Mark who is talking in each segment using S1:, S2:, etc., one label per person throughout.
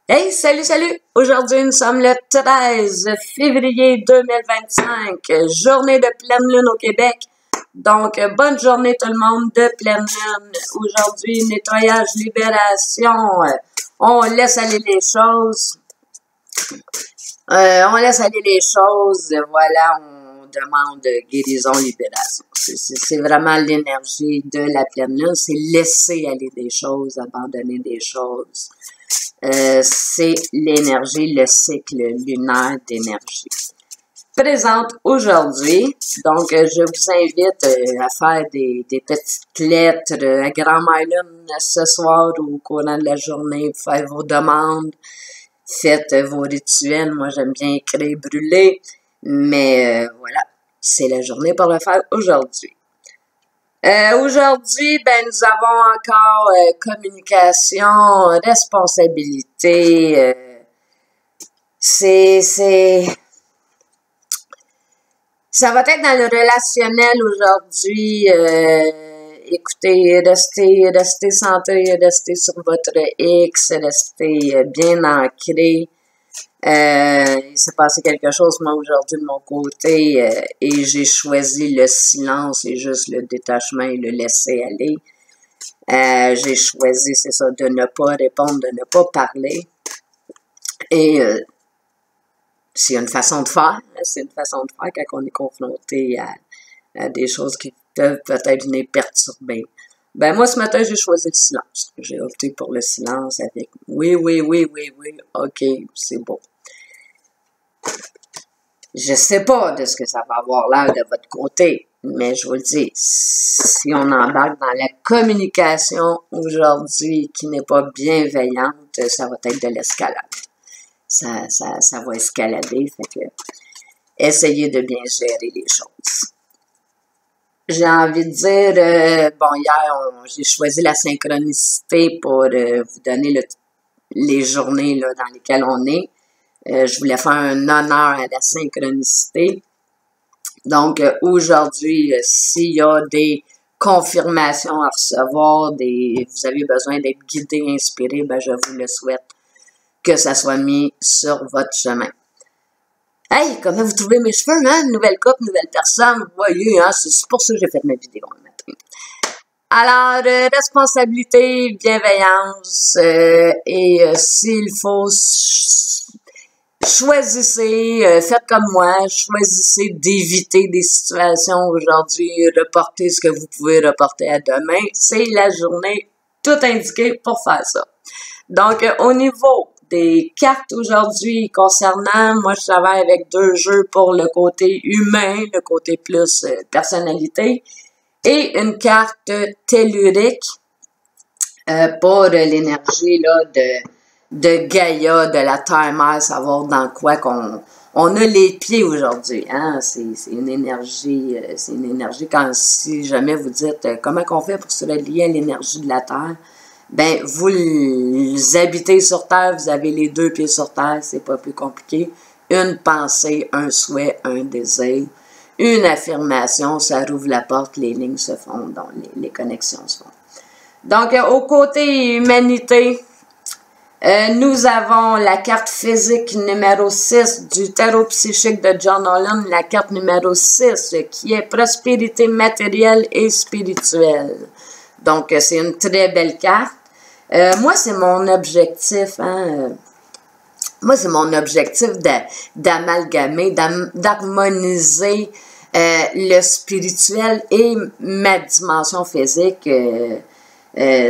S1: Hey, salut, salut! Aujourd'hui, nous sommes le 13 février 2025, journée de pleine lune au Québec. Donc, bonne journée tout le monde de pleine lune. Aujourd'hui, nettoyage, libération, on laisse aller les choses. Voilà, on demande guérison, libération. C'est vraiment l'énergie de la pleine lune, c'est laisser aller des choses, abandonner des choses. C'est l'énergie, le cycle lunaire d'énergie. Présente aujourd'hui, donc je vous invite à faire des petites lettres à Grand-Mère Lune ce soir ou au courant de la journée, faire vos demandes, faites vos rituels. Moi, j'aime bien écrire, brûler, mais voilà, c'est la journée pour le faire aujourd'hui. Aujourd'hui, nous avons encore communication, responsabilité. Ça va être dans le relationnel aujourd'hui. Écoutez, restez centré, restez sur votre X, restez bien ancré. Il s'est passé quelque chose, moi, aujourd'hui, de mon côté, et j'ai choisi le silence et juste le détachement et le laisser aller. J'ai choisi, c'est ça, de ne pas répondre, de ne pas parler. Et c'est une façon de faire, hein, c'est une façon de faire quand on est confronté à des choses qui peuvent peut-être venir perturber. Moi, ce matin, j'ai choisi le silence. J'ai opté pour le silence avec oui, ok, c'est bon. Je sais pas de ce que ça va avoir l'air de votre côté, mais je vous le dis, si on embarque dans la communication aujourd'hui qui n'est pas bienveillante, ça va être de l'escalade. Ça va escalader, fait que essayez de bien gérer les choses. J'ai envie de dire, hier, j'ai choisi la synchronicité pour vous donner les journées là, dans lesquelles on est. Je voulais faire un honneur à la synchronicité. Donc, aujourd'hui, s'il y a des confirmations à recevoir, vous avez besoin d'être guidé, inspiré, je vous le souhaite que ça soit mis sur votre chemin. Hey, comment vous trouvez mes cheveux, hein? Nouvelle coupe, nouvelle personne, vous voyez, hein? C'est pour ça que j'ai fait ma vidéo le matin. Alors, responsabilité, bienveillance, et s'il faut, choisissez, faites comme moi, choisissez d'éviter des situations aujourd'hui, reportez ce que vous pouvez reporter à demain. C'est la journée tout indiquée pour faire ça. Donc, au niveau des cartes aujourd'hui concernant, moi je travaille avec 2 jeux pour le côté humain, le côté plus personnalité, et une carte tellurique pour l'énergie là de Gaïa, de la Terre-Mère, savoir dans quoi on a les pieds aujourd'hui. Hein? C'est une énergie, quand si jamais vous dites comment qu'on fait pour se relier à l'énergie de la Terre, vous habitez sur Terre, vous avez les 2 pieds sur Terre, c'est pas plus compliqué. Une pensée, un souhait, un désir, une affirmation, ça rouvre la porte, les lignes se font, donc les connexions se font. Donc, au côté humanité, nous avons la carte physique numéro 6 du tarot psychique de John Holland, la carte numéro 6 qui est prospérité matérielle et spirituelle. Donc, c'est une très belle carte. Moi, c'est mon objectif, hein. Moi, c'est mon objectif d'amalgamer, d'harmoniser le spirituel et ma dimension physique.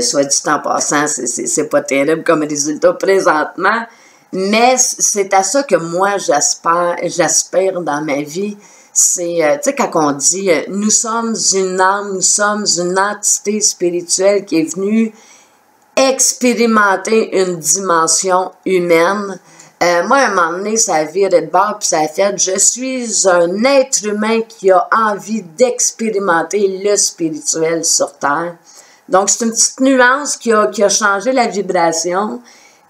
S1: Soit dit en passant, c'est pas terrible comme résultat présentement, mais c'est à ça que moi, j'aspire dans ma vie. C'est, tu sais, quand on dit « nous sommes une âme, nous sommes une entité spirituelle qui est venue expérimenter une dimension humaine », moi, à un moment donné, ça a viré de bord, puis ça a fait « je suis un être humain qui a envie d'expérimenter le spirituel sur Terre ». Donc, c'est une petite nuance qui a changé la vibration,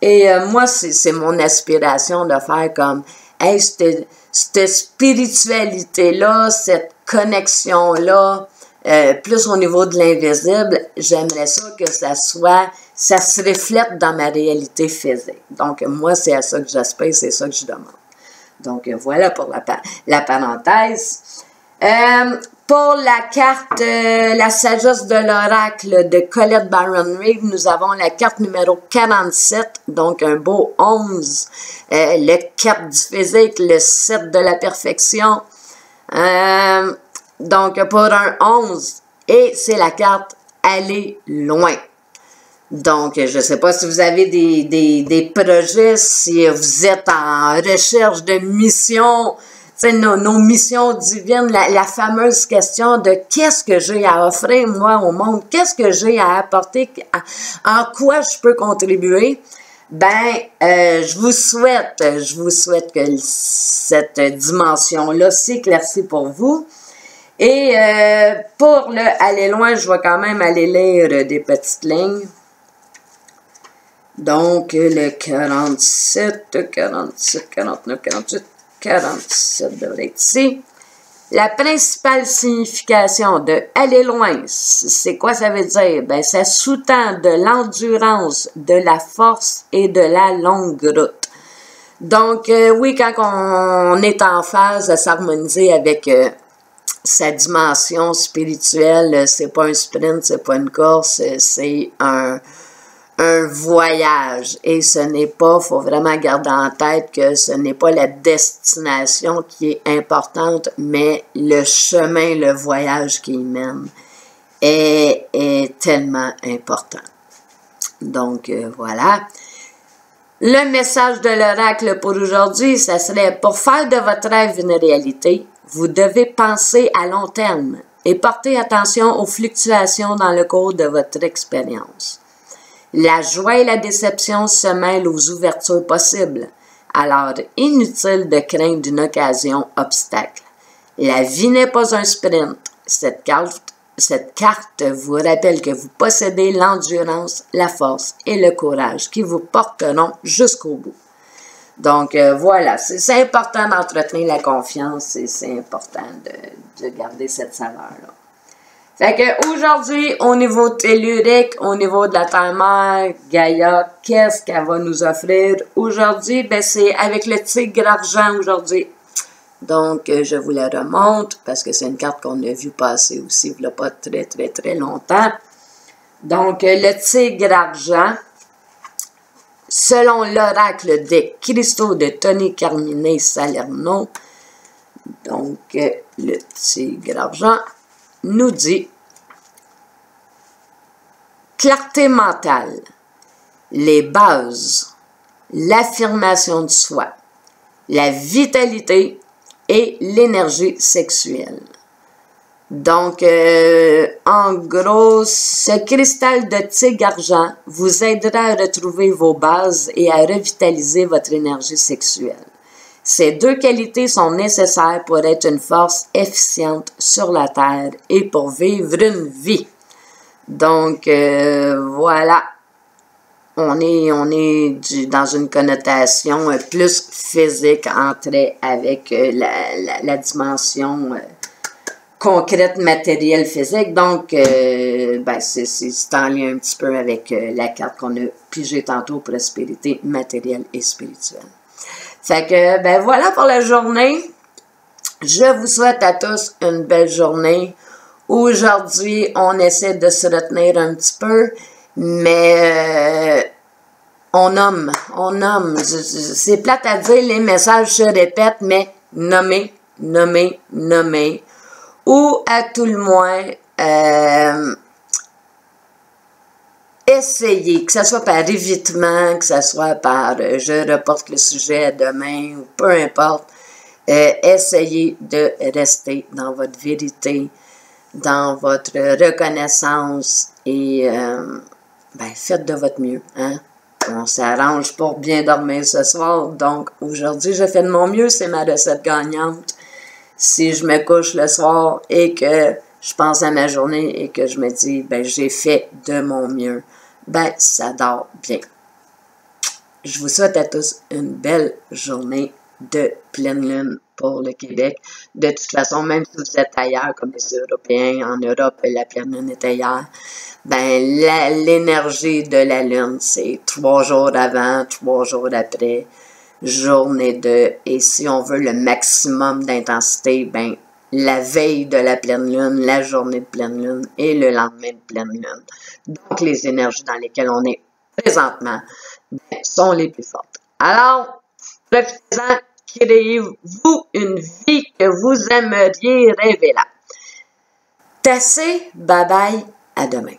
S1: et moi, c'est mon aspiration de faire comme « hey, cette spiritualité-là, cette connexion-là, plus au niveau de l'invisible, j'aimerais ça que ça soit ça se reflète dans ma réalité physique. Donc, moi, c'est à ça que j'aspire, c'est ça que je demande. Donc, voilà pour la parenthèse. Pour la carte La sagesse de l'oracle de Colette Baron-Reid, nous avons la carte numéro 47, donc un beau 11, le 4 du physique, le 7 de la perfection. Donc, pour un 11, et c'est la carte Aller loin. Donc, je ne sais pas si vous avez des projets, si vous êtes en recherche de mission, nos missions divines, la fameuse question de qu'est-ce que j'ai à offrir, moi, au monde, qu'est-ce que j'ai à apporter, en quoi je peux contribuer, je vous souhaite que cette dimension-là s'éclaircisse pour vous. Et pour le aller loin, je vais quand même aller lire des petites lignes. Donc, le 47, 47, 49, 48, 47 devrait être ici. La principale signification de « aller loin », c'est quoi ça veut dire? Ben, ça sous-tend de l'endurance, de la force et de la longue route. Donc, oui, quand on est en phase à s'harmoniser avec sa dimension spirituelle, c'est pas un sprint, c'est pas une course, c'est un voyage. Et ce n'est pas, faut vraiment garder en tête que ce n'est pas la destination qui est importante, mais le chemin, le voyage qui y mène est tellement important. Donc, voilà. Le message de l'oracle pour aujourd'hui, ça serait: pour faire de votre rêve une réalité, vous devez penser à long terme et porter attention aux fluctuations dans le cours de votre expérience. La joie et la déception se mêlent aux ouvertures possibles, alors inutile de craindre une occasion obstacle. La vie n'est pas un sprint. Cette carte vous rappelle que vous possédez l'endurance, la force et le courage qui vous porteront jusqu'au bout. Donc, voilà, c'est important d'entretenir la confiance et c'est important de garder cette saveur-là. Fait que aujourd'hui, au niveau tellurique, au niveau de la terre-mère, Gaïa, qu'est-ce qu'elle va nous offrir aujourd'hui? Ben, c'est avec le tigre argent aujourd'hui. Donc, je vous la remonte parce que c'est une carte qu'on a vue passer aussi il n'y a pas très longtemps. Donc, le tigre argent, selon l'oracle des cristaux de Tony Carmine Salerno, donc le tigre argent nous dit: clarté mentale, les bases, l'affirmation de soi, la vitalité et l'énergie sexuelle. Donc, en gros, ce cristal de tigre argent vous aidera à retrouver vos bases et à revitaliser votre énergie sexuelle. Ces deux qualités sont nécessaires pour être une force efficiente sur la Terre et pour vivre une vie. Donc, voilà, on est dans une connotation plus physique entrée avec la dimension concrète, matérielle, physique. Donc, c'est en lien un petit peu avec la carte qu'on a pigée tantôt, prospérité matérielle et spirituelle. Fait que, voilà pour la journée. Je vous souhaite à tous une belle journée. Aujourd'hui, on essaie de se retenir un petit peu, mais on nomme. C'est plate à dire, les messages se répètent, mais nommer. Ou à tout le moins, essayer, que ce soit par évitement, que ce soit par je reporte le sujet à demain, ou peu importe, essayez de rester dans votre vérité, dans votre reconnaissance et faites de votre mieux. Hein? On s'arrange pour bien dormir ce soir, donc aujourd'hui je fais de mon mieux, c'est ma recette gagnante. Si je me couche le soir et que je pense à ma journée et que je me dis, j'ai fait de mon mieux, ça dort bien. Je vous souhaite à tous une belle journée. de pleine lune pour le Québec. De toute façon, même si vous êtes ailleurs, comme les Européens, en Europe, la pleine lune est ailleurs, ben, l'énergie de la lune, c'est 3 jours avant, 3 jours après, journée de, et si on veut le maximum d'intensité, ben, la veille de la pleine lune, la journée de pleine lune et le lendemain de pleine lune. Donc, les énergies dans lesquelles on est présentement ben, sont les plus fortes. Alors, profitez-en, créez-vous une vie que vous aimeriez rêver là. Tassez, bye bye, à demain.